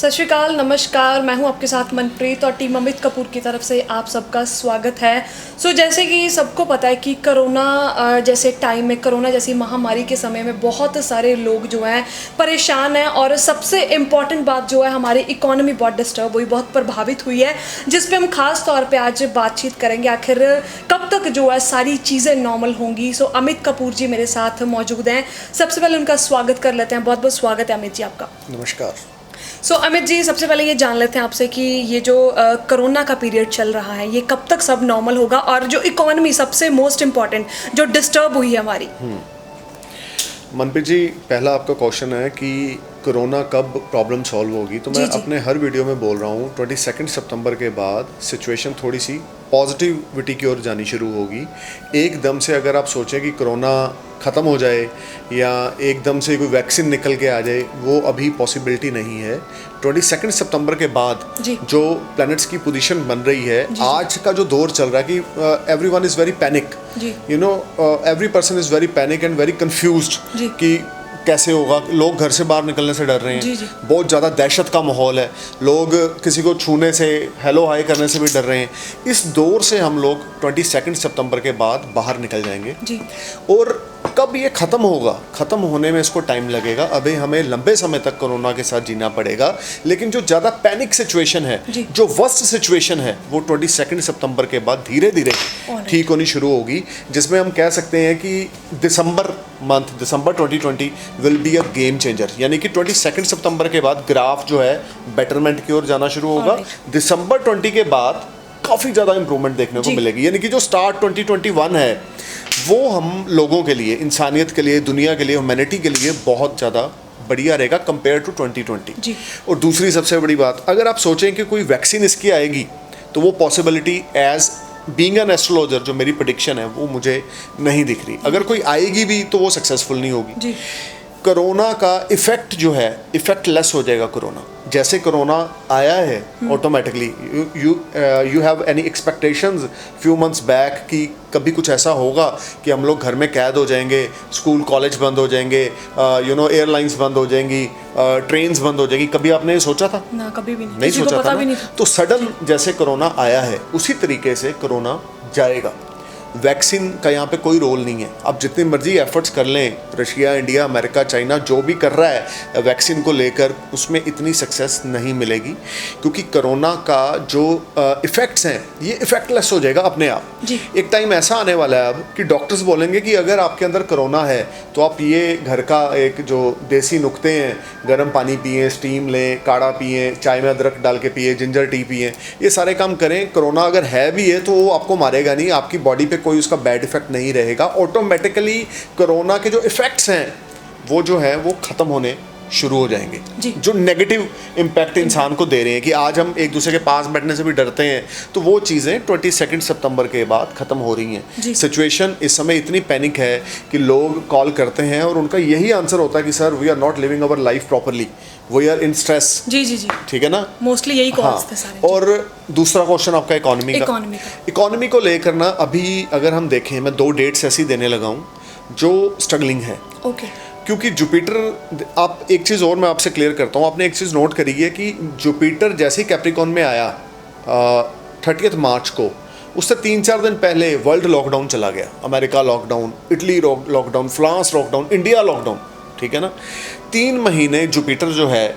सत श्री अकाल, नमस्कार। मैं हूं आपके साथ मनप्रीत और टीम अमित कपूर की तरफ से आप सबका स्वागत है। जैसे कि सबको पता है कि कोरोना जैसे टाइम में, कोरोना जैसी महामारी के समय में बहुत सारे लोग जो हैं परेशान हैं और सबसे इम्पॉर्टेंट बात जो है हमारी इकोनॉमी बहुत डिस्टर्ब हुई, बहुत प्रभावित हुई है, जिस पे हम खास तौर पे आज बातचीत करेंगे। आखिर कब तक जो है सारी चीज़ें नॉर्मल होंगी। अमित कपूर जी मेरे साथ मौजूद हैं। सबसे पहले उनका स्वागत कर लेते हैं। बहुत बहुत स्वागत है अमित जी आपका। नमस्कार। अमित जी, सबसे पहले ये जान लेते हैं आपसे कि ये जो कोरोना का पीरियड चल रहा है ये कब तक सब नॉर्मल होगा, और जो इकोनॉमी सबसे मोस्ट इम्पॉर्टेंट जो डिस्टर्ब हुई है हमारी। मनप्रीत जी, पहला आपका क्वेश्चन है कि कोरोना कब प्रॉब्लम सॉल्व होगी। तो मैं अपने हर वीडियो में बोल रहा हूँ 22 सितंबर के बाद सिचुएशन थोड़ी सी पॉजिटिविटी की ओर जानी शुरू होगी। एकदम से अगर आप सोचें कि कोरोना ख़त्म हो जाए या एकदम से कोई वैक्सीन निकल के आ जाए, वो अभी पॉसिबिलिटी नहीं है। 22 सितंबर के बाद जो प्लैनेट्स की पोजीशन बन रही है, आज का जो दौर चल रहा है कि everyone is very panic, you know, every person is very panic and very confused कि कैसे होगा। लोग घर से बाहर निकलने से डर रहे हैं। बहुत ज़्यादा दहशत का माहौल है। लोग किसी को छूने से, हेलो हाय करने से भी डर रहे हैं। इस दौर से हम लोग 22 सितंबर के बाद बाहर निकल जाएंगे। और कब ये ख़त्म होगा, ख़त्म होने में इसको टाइम लगेगा। अभी हमें लंबे समय तक कोरोना के साथ जीना पड़ेगा, लेकिन जो ज़्यादा पैनिक सिचुएशन है, जो वर्स्ट सिचुएशन है, वो 22 सितंबर के बाद धीरे धीरे ठीक होनी शुरू होगी, जिसमें हम कह सकते हैं कि दिसंबर 2020 will be a game changer. यानी कि 22 सितंबर के बाद ग्राफ जो है बेटरमेंट की ओर जाना शुरू होगा। दिसंबर 20 के बाद काफ़ी ज़्यादा इंप्रूवमेंट देखने को मिलेगी। यानी कि जो स्टार्ट 2021 है वो हम लोगों के लिए, इंसानियत के लिए, दुनिया के लिए, ह्यूमैनिटी के लिए बहुत ज़्यादा बढ़िया रहेगा कंपेयर टू 2020। और दूसरी सबसे बड़ी बात, अगर आप सोचें कि कोई वैक्सीन इसकी आएगी तो वो possibility as being an astrologer, जो मेरी प्रेडिक्शन है, वो मुझे नहीं दिख रही। अगर कोई आएगी भी तो वो सक्सेसफुल नहीं होगी। कोरोना का इफ़ेक्ट जो है, इफ़ेक्ट लेस हो जाएगा कोरोना। जैसे कोरोना आया है automatically, you have any expectations few months back कि कभी कुछ ऐसा होगा कि हम लोग घर में कैद हो जाएंगे, स्कूल कॉलेज बंद हो जाएंगे, एयरलाइंस बंद हो जाएंगी, ट्रेन्स बंद हो जाएगी। कभी आपने सोचा था? ना, कभी भी नहीं सोचा था ना? तो सडन जैसे कोरोना आया है, उसी तरीके से कोरोना जाएगा। वैक्सीन का यहाँ पे कोई रोल नहीं है। अब जितनी मर्जी एफर्ट्स कर लें, रशिया, इंडिया, अमेरिका, चाइना जो भी कर रहा है वैक्सीन को लेकर, उसमें इतनी सक्सेस नहीं मिलेगी, क्योंकि कोरोना का जो इफ़ेक्ट्स हैं ये इफ़ेक्टलेस हो जाएगा अपने आप। एक टाइम ऐसा आने वाला है अब कि डॉक्टर्स बोलेंगे कि अगर आपके अंदर कोरोना है तो आप ये घर का एक जो देसी नुक्ते हैं, गर्म पानी पिएँ, स्टीम लें, काढ़ा पिएँ, चाय में अदरक डाल के पिए, जिंजर टी पिएँ, ये सारे काम करें। कोरोना अगर है भी है तो वो आपको मारेगा नहीं, आपकी बॉडी पे कोई उसका बैड इफेक्ट नहीं रहेगा। ऑटोमेटिकली कोरोना के जो इफेक्ट्स हैं वो जो है वो खत्म होने शुरू हो जाएंगे। जो नेगेटिव इम्पैक्ट इंसान को दे रहे हैं कि आज हम एक दूसरे के पास बैठने से भी डरते हैं, तो वो चीज़ें 22 सितंबर के बाद ख़त्म हो रही हैं। सिचुएशन इस समय इतनी पैनिक है कि लोग कॉल करते हैं और उनका यही आंसर होता है कि sir we are not living our life properly, we are in stress. जी, ठीक है ना? मोस्टली यही कॉल्स थे सारे। और दूसरा क्वेश्चन आपका इकोनॉमी को लेकर ना, अभी अगर हम देखें, मैं 2 डेट्स ऐसी देने लगा हूँ जो स्ट्रगलिंग है। क्योंकि जुपिटर, आप एक चीज़ और मैं आपसे क्लियर करता हूँ, आपने एक चीज़ नोट करी है कि जुपिटर जैसे ही कैप्रिकॉन में आया 30 मार्च को, उससे 3-4 दिन पहले वर्ल्ड लॉकडाउन चला गया। America lockdown, Italy lockdown, France lockdown, India lockdown. ठीक है ना? 3 महीने जुपिटर जो है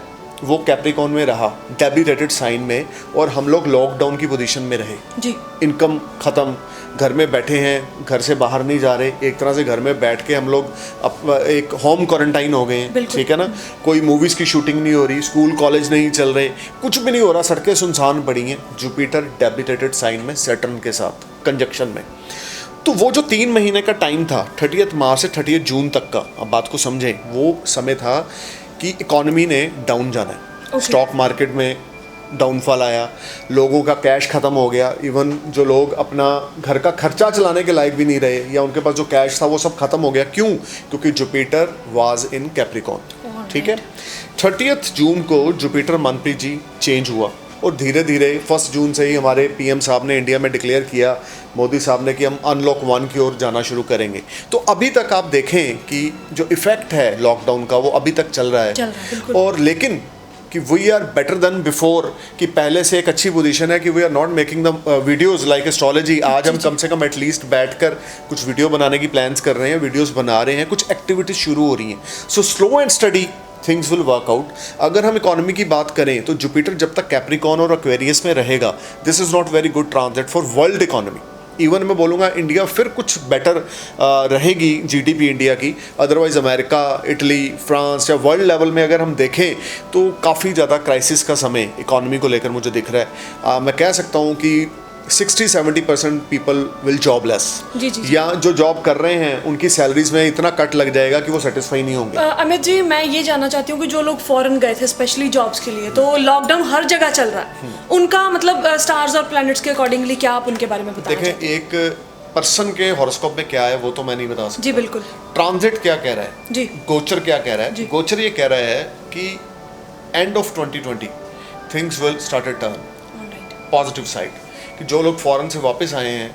वो कैप्रिकॉन में रहा, डेबिटेटेड साइन में, और हम लोग लॉकडाउन की पोजीशन में रहे। इनकम ख़त्म, घर में बैठे हैं, घर से बाहर नहीं जा रहे, एक तरह से घर में बैठ के हम लोग एक होम क्वारंटाइन हो गए हैं। ठीक है ना? कोई मूवीज़ की शूटिंग नहीं हो रही, स्कूल कॉलेज नहीं चल रहे, कुछ भी नहीं हो रहा, सड़कें सुनसान पड़ी हैं। जुपिटर डेबिटेटेड साइन में सैटर्न के साथ कंजक्शन में। तो वो जो 3 महीने का टाइम था, 30 मार्च से 30 जून तक का, अब बात को समझें, वो समय था कि इकॉनमी ने डाउन जाना है। स्टॉक मार्केट में डाउनफॉल आया, लोगों का कैश ख़त्म हो गया, इवन जो लोग अपना घर का खर्चा चलाने के लायक भी नहीं रहे, या उनके पास जो कैश था वो सब ख़त्म हो गया। क्यों? क्योंकि जुपिटर वाज इन कैप्रिकॉन। ठीक है? 30 जून को जुपिटर मनप्रीत जी चेंज हुआ, और धीरे धीरे 1 जून से ही हमारे पीएम साहब ने इंडिया में डिक्लेयर किया, मोदी साहब ने, कि हम अनलॉक 1 की ओर जाना शुरू करेंगे। तो अभी तक आप देखें कि जो इफ़ेक्ट है लॉकडाउन का वो अभी तक चल रहा है। और लेकिन कि we are better than before, कि पहले से एक अच्छी पोजीशन है कि we are not making the videos like astrology. आज हम कम से कम एटलीस्ट बैठकर कुछ वीडियो बनाने की प्लान्स कर रहे हैं, वीडियोस बना रहे हैं, कुछ एक्टिविटीज शुरू हो रही हैं। So slow and study things will work out. अगर हम इकोनॉमी की बात करें तो जुपिटर जब तक कैप्रिकॉर्न और एक्वेरियस में रहेगा, this is not very good transit for world economy. Even मैं बोलूँगा इंडिया फिर कुछ बेटर रहेगी जीडीपी इंडिया की, अदरवाइज़ अमेरिका, इटली, फ्रांस या वर्ल्ड लेवल में अगर हम देखें तो काफ़ी ज़्यादा क्राइसिस का समय इकोनॉमी को लेकर मुझे दिख रहा है। मैं कह सकता हूँ कि 60-70% पीपल विल जॉबलेस, या जो जॉब कर रहे हैं उनकी सैलरीज में इतना कट लग जाएगा कि वो सेटिस्फाई नहीं होंगे। अमित जी, मैं ये जानना चाहती हूँ कि जो लोग फॉरेन गए थे स्पेशली जॉब्स के लिए, तो लॉकडाउन हर जगह चल रहा है, उनका मतलब स्टार्स और प्लैनेट्स के अकॉर्डिंगली क्या आप उनके बारे में बता रहे हैं? देखें, एक पर्सन के हॉरोस्कोप में क्या है वो तो मैं नहीं बता सकता। जी बिल्कुल। ट्रांजिट क्या कह रहा है जी, गोचर क्या कह रहा है? गोचर ये कह रहा है कि end of 2020 things will start turn positive side, कि जो लोग फॉरेन से वापस आए हैं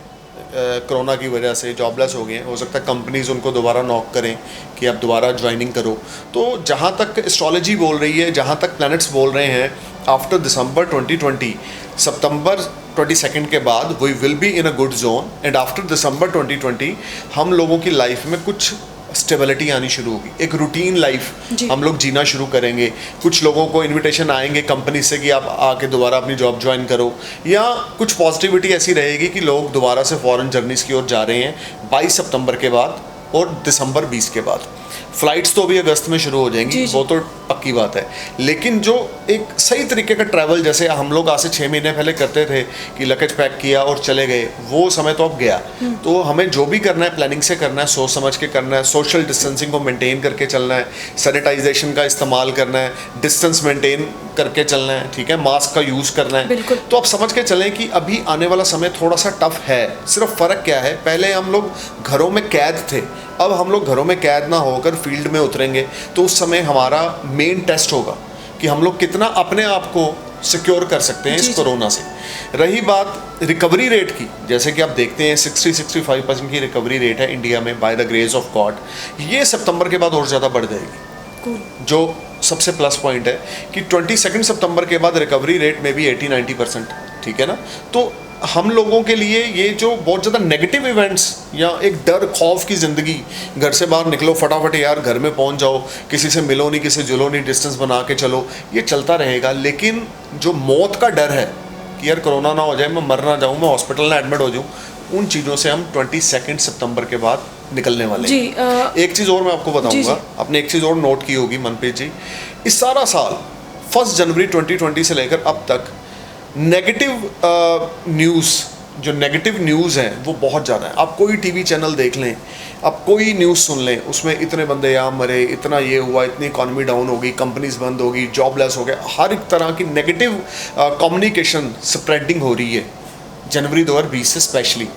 कोरोना की वजह से जॉबलेस हो गए हैं, हो सकता है कंपनीज उनको दोबारा नॉक करें कि आप दोबारा ज्वाइनिंग करो। तो जहाँ तक एस्ट्रोलॉजी बोल रही है, जहाँ तक प्लैनेट्स बोल रहे हैं, आफ्टर दिसंबर 2020, सितंबर 22 के बाद we will be in a good zone, and after December 2020 हम लोगों की लाइफ में कुछ स्टेबिलिटी आनी शुरू होगी, एक रूटीन लाइफ हम लोग जीना शुरू करेंगे। कुछ लोगों को इनविटेशन आएंगे कंपनी से कि आप आके दोबारा अपनी जॉब ज्वाइन करो, या कुछ पॉजिटिविटी ऐसी रहेगी कि लोग दोबारा से फॉरेन जर्नीज़ की ओर जा रहे हैं 22 सितंबर के बाद और दिसंबर 20 के बाद। फ़्लाइट्स तो अभी अगस्त में शुरू हो जाएंगी, वो तो पक्की बात है, लेकिन जो एक सही तरीके का ट्रैवल जैसे हम लोग आज से 6 महीने पहले करते थे कि लगेज पैक किया और चले गए, वो समय तो अब गया। तो हमें जो भी करना है प्लानिंग से करना है, सोच समझ के करना है, सोशल डिस्टेंसिंग को मेंटेन करके चलना है, सैनिटाइजेशन का इस्तेमाल करना है, डिस्टेंस मेंटेन करके चलना है, ठीक है, मास्क का यूज़ करना है। तो आप समझ के चलें कि अभी आने वाला समय थोड़ा सा टफ है। सिर्फ फ़र्क क्या है, पहले हम लोग घरों में कैद थे, अब हम लोग घरों में कैद ना होकर फील्ड में उतरेंगे, तो उस समय हमारा मेन टेस्ट होगा कि हम लोग कितना अपने आप को सिक्योर कर सकते हैं इस कोरोना से। रही बात रिकवरी रेट की, जैसे कि आप देखते हैं 60-65% की रिकवरी रेट है इंडिया में by the grace of God. ये सितंबर के बाद और ज़्यादा बढ़ जाएगी, जो सबसे प्लस पॉइंट है कि 22 सितंबर के बाद रिकवरी रेट में भी 80-90%, ठीक है ना। तो हम लोगों के लिए ये जो बहुत ज़्यादा नेगेटिव इवेंट्स या एक डर खौफ की ज़िंदगी, घर से बाहर निकलो फटाफट यार घर में पहुंच जाओ, किसी से मिलो नहीं, किसी से जुलो नहीं, डिस्टेंस बना के चलो, ये चलता रहेगा। लेकिन जो मौत का डर है कि यार कोरोना ना हो जाए, मैं मर ना जाऊँ, मैं हॉस्पिटल ना एडमिट हो जाऊँ, उन चीज़ों से हम 22 सितंबर के बाद निकलने वाले हैं। एक चीज़ और मैं आपको बताऊँगा, आपने एक चीज़ और नोट की होगी मनप्रीत जी, इस सारा साल 1 जनवरी 2020 से लेकर अब तक नेगेटिव न्यूज़, जो नेगेटिव न्यूज़ हैं वो बहुत ज़्यादा है। आप कोई टीवी चैनल देख लें, आप कोई न्यूज़ सुन लें, उसमें इतने बंदे यहाँ मरे, इतना ये हुआ, इतनी इकॉनमी डाउन हो गई, कंपनीज बंद हो गई, जॉबलेस हो गए, हर एक तरह की नेगेटिव कम्युनिकेशन स्प्रेडिंग हो रही है जनवरी 2020 से स्पेशली।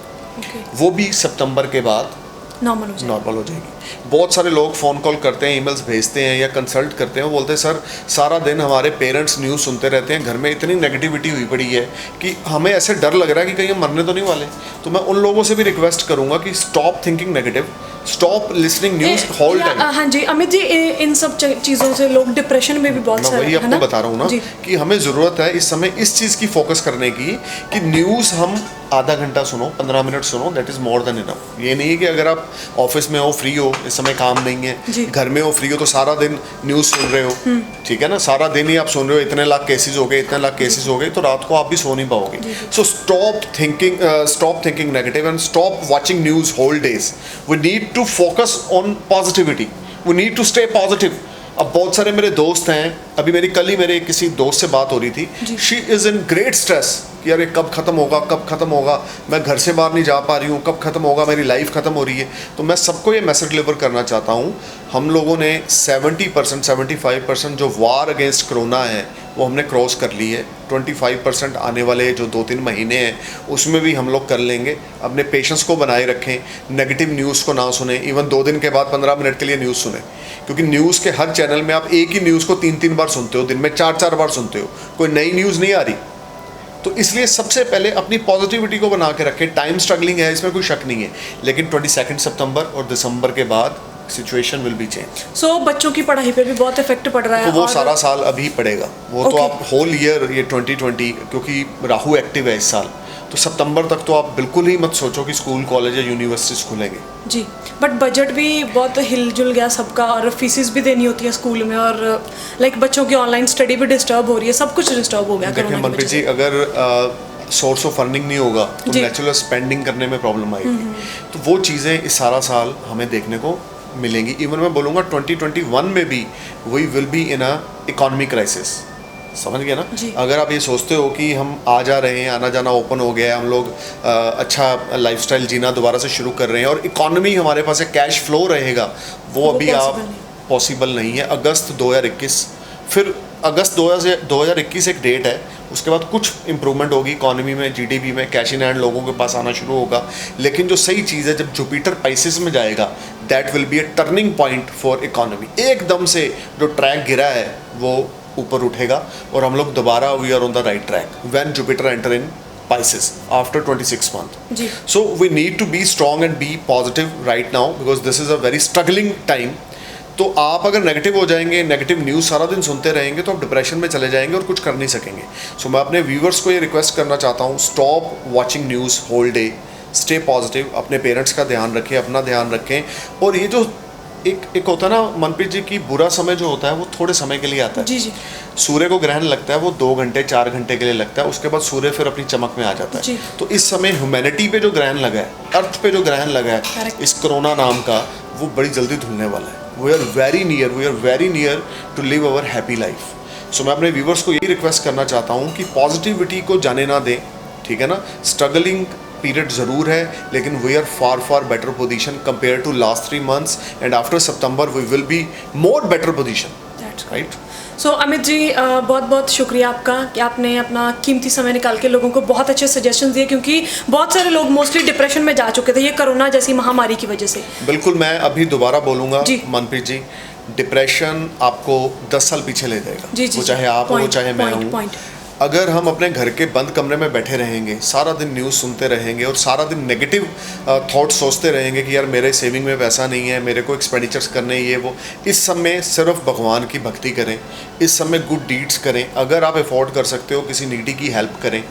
वो भी सितंबर के बाद नॉर्मल हो जाएगी। बहुत सारे लोग फ़ोन कॉल करते हैं, ईमेल्स भेजते हैं या कंसल्ट करते हैं, वो बोलते हैं सर सारा दिन हमारे पेरेंट्स न्यूज़ सुनते रहते हैं, घर में इतनी नेगेटिविटी हुई पड़ी है कि हमें ऐसे डर लग रहा है कि कहीं हम मरने तो नहीं वाले। तो मैं उन लोगों से भी रिक्वेस्ट करूंगा कि stop thinking negative, stop listening news whole time. हाँ जी अमित जी, इन सब चीज़ों से लोग डिप्रेशन में भी बहुत सारे, वही आपको बता रहा हूँ ना कि हमें ज़रूरत है इस समय इस चीज़ की फोकस करने की कि न्यूज़ हम आधा घंटा सुनो, 15 मिनट सुनो, that is more than enough. ये नहीं है कि अगर आप ऑफिस में हो, फ्री हो, इस समय काम नहीं है, घर में हो, फ्री हो, तो सारा दिन न्यूज़ सुन रहे हो, ठीक है ना, सारा दिन ही आप सुन रहे हो इतने लाख केसेस हो गए, इतने लाख केसेस हो गए, तो रात को आप भी सो नहीं पाओगे। So stop thinking negative and stop watching news whole days. We need to focus on positivity, we need to stay positive. अब बहुत सारे मेरे दोस्त हैं, अभी कल ही मेरे किसी दोस्त से बात हो रही थी, she is in great stress कि यार ये कब ख़त्म होगा, कब ख़त्म होगा, मैं घर से बाहर नहीं जा पा रही हूँ, कब ख़त्म होगा, मेरी लाइफ ख़त्म हो रही है। तो मैं सबको ये मैसेज डिलीवर करना चाहता हूँ, हम लोगों ने 70% 75% जो वार अगेंस्ट कोरोना है वो हमने क्रॉस कर ली है। 25% आने वाले जो 2-3 महीने हैं उसमें भी हम लोग कर लेंगे। अपने पेशेंस को बनाए रखें, नेगेटिव न्यूज़ को ना सुने, इवन 2 दिन के बाद 15 मिनट के लिए न्यूज़ सुने, क्योंकि न्यूज़ के हर चैनल में आप एक ही न्यूज़ को 3-3 बार सुनते हो, दिन में 4-4 बार सुनते हो, कोई नई न्यूज़ नहीं आ रही। तो इसलिए सबसे पहले अपनी पॉजिटिविटी को बना के रखें। टाइम स्ट्रगलिंग है, इसमें कोई शक नहीं है, लेकिन 22 सितंबर और दिसंबर के बाद सिचुएशन विल बी चेंज। सो बच्चों की पढ़ाई पे भी बहुत इफेक्ट पड़ रहा है। तो वो और सारा साल अभी पड़ेगा, वो तो Okay. आप होल ईयर ये 2020, क्योंकि राहु एक्टिव है इस साल, तो सितंबर तक तो आप बिल्कुल ही मत सोचो कि स्कूल कॉलेज या यूनिवर्सिटीज खुलेंगे। जी, बट बजट भी बहुत हिलजुल गया सबका, और फीसिस भी देनी होती है स्कूल में, और लाइक बच्चों की ऑनलाइन स्टडी भी डिस्टर्ब हो रही है, सब कुछ डिस्टर्ब हो गया देखिए कोरोना की मनप्रीत वजह जी, से। अगर सोर्स ऑफ अर्निंग नहीं होगा तो जी। नेचुरल स्पेंडिंग करने में प्रॉब्लम आएगी। तो वो चीज़ें इस सारा साल हमें देखने को मिलेंगी। इवन मैं बोलूँगा 2021 में भी we will be in a economy crisis. समझ गए ना? जी। अगर आप ये सोचते हो कि हम आ जा रहे हैं, आना जाना ओपन हो गया है, हम लोग अच्छा लाइफस्टाइल जीना दोबारा से शुरू कर रहे हैं और इकोनॉमी हमारे पास है, कैश फ्लो रहेगा, वो अभी possible आप नहीं। पॉसिबल नहीं है। अगस्त 2021, फिर अगस्त 2021 एक डेट है, उसके बाद कुछ इंप्रूवमेंट होगी इकोनॉमी में, जीडीपी में, कैश इन हैंड लोगों के पास आना शुरू होगा। लेकिन जो सही चीज़ है, जब जुपिटर पाइसेस में जाएगा, that will be a turning point for economy. एकदम से जो ट्रैक गिरा है वो ऊपर उठेगा और हम लोग दोबारा we are on the right track when Jupiter enter in Pisces after 26 month. जी। So we need to be strong and be positive right now because this is a very struggling time. तो आप अगर negative हो जाएंगे, negative news सारा दिन सुनते रहेंगे, तो आप डिप्रेशन में चले जाएंगे और कुछ कर नहीं सकेंगे। सो मैं अपने व्यूवर्स को ये रिक्वेस्ट करना चाहता हूँ, stop watching news whole day, stay positive, अपने पेरेंट्स का ध्यान रखें, अपना ध्यान रखें। और ये जो एक होता है ना मनप्रीत जी की, बुरा समय जो होता है वो थोड़े समय के लिए आता है। जी जी। सूर्य को ग्रहण लगता है वो 2 घंटे 4 घंटे के लिए लगता है, उसके बाद सूर्य फिर अपनी चमक में आ जाता जी। है। तो इस समय ह्यूमैनिटी पे जो ग्रहण लगा है, अर्थ पे जो ग्रहण लगा है Correct. इस कोरोना नाम का, वो बड़ी जल्दी धुलने वाला है। We are very near to live our happy life. So मैं अपने व्यूवर्स को यही रिक्वेस्ट करना चाहता हूँ कि पॉजिटिविटी को जाने ना दें, ठीक है ना? स्ट्रगलिंग पीरियड ज़रूर है, लेकिन we are far better position compare to last 3 months, and after September we will be more better position, right? So Amit ji, बहुत बहुत शुक्रिया आपका कि आपने अपना कीमती समय निकाल के लोगों को बहुत अच्छे सजेशन दिए, क्योंकि बहुत सारे लोग मोस्टली डिप्रेशन में जा चुके थे ये कोरोना जैसी महामारी की वजह से। बिल्कुल, मैं अभी दोबारा बोलूँगा जी। मनप्रीत जी, डिप्रेशन आपको 10 साल पीछे ले जाएगा। जी जी वो चाहे आप हो, चाहे मैं हूँ। अगर हम अपने घर के बंद कमरे में बैठे रहेंगे, सारा दिन न्यूज़ सुनते रहेंगे और सारा दिन नेगेटिव थॉट सोचते रहेंगे कि यार मेरे सेविंग में पैसा नहीं है, मेरे को एक्सपेंडिचर्स करने ये वो, इस समय सिर्फ भगवान की भक्ति करें, इस समय गुड डीड्स करें। अगर आप अफोर्ड कर सकते हो, किसी नीडी की हेल्प करें,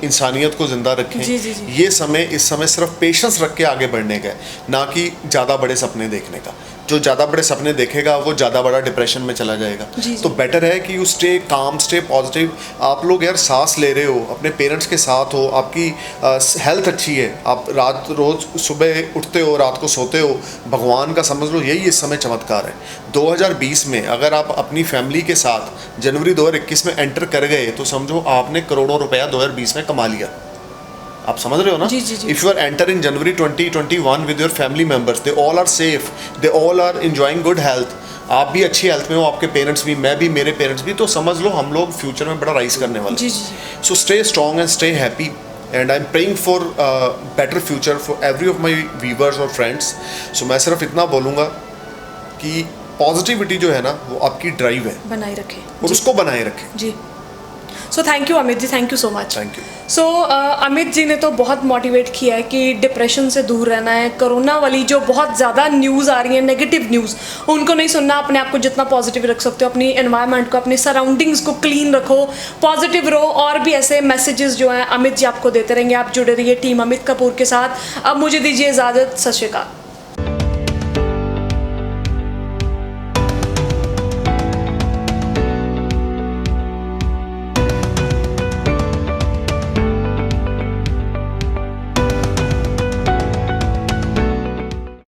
इंसानियत को ज़िंदा रखें। जी, जी, जी। ये समय, इस समय सिर्फ पेशेंस रख के आगे बढ़ने का है, ना कि ज़्यादा बड़े सपने देखने का। जो ज़्यादा बड़े सपने देखेगा वो ज़्यादा बड़ा डिप्रेशन में चला जाएगा। जी, तो बेटर है कि you stay calm, stay positive. आप लोग यार सांस ले रहे हो, अपने पेरेंट्स के साथ हो, आपकी हेल्थ अच्छी है, आप रोज़ सुबह उठते हो, रात को सोते हो, भगवान का समझ लो यही इस समय चमत्कार है। 2020 में अगर आप अपनी फैमिली के साथ जनवरी 2021 में एंटर कर गए तो समझो आपने करोड़ों रुपया 2020 में कमा लिया। आप समझ रहे हो ना? जी जी जी। If you are enter in January 2021 with your family members, they all are safe, they all are enjoying good health, आप भी अच्छी हेल्थ में हो, आपके पेरेंट्स भी, मैं भी, मेरे पेरेंट्स भी, तो समझ लो हम लोग फ्यूचर में बड़ा राइज करने वाले। जी जी। So stay strong and stay happy, and I am praying for better future for every of my viewers और फ्रेंड्स। सो मैं सिर्फ इतना बोलूँगा कि पॉजिटिविटी जो है ना वो आपकी ड्राइव है, बनाए रखें और उसको बनाए रखें। जी। So thank you Amit ji, thank you so much. Thank you. So Amit ji ने तो बहुत मोटिवेट किया है कि डिप्रेशन से दूर रहना है, कोरोना वाली जो बहुत ज़्यादा न्यूज़ आ रही है, नेगेटिव न्यूज़, उनको नहीं सुनना, अपने आप को जितना पॉजिटिव रख सकते हो, अपनी एनवायरनमेंट को, अपनी सराउंडिंग्स को क्लीन रखो, पॉजिटिव रहो, और भी ऐसे मैसेजेस जो हैं अमित जी आपको देते रहेंगे। आप जुड़े रहिए टीम अमित कपूर के साथ। अब मुझे दीजिए इजाज़त, सत श्री अकाल।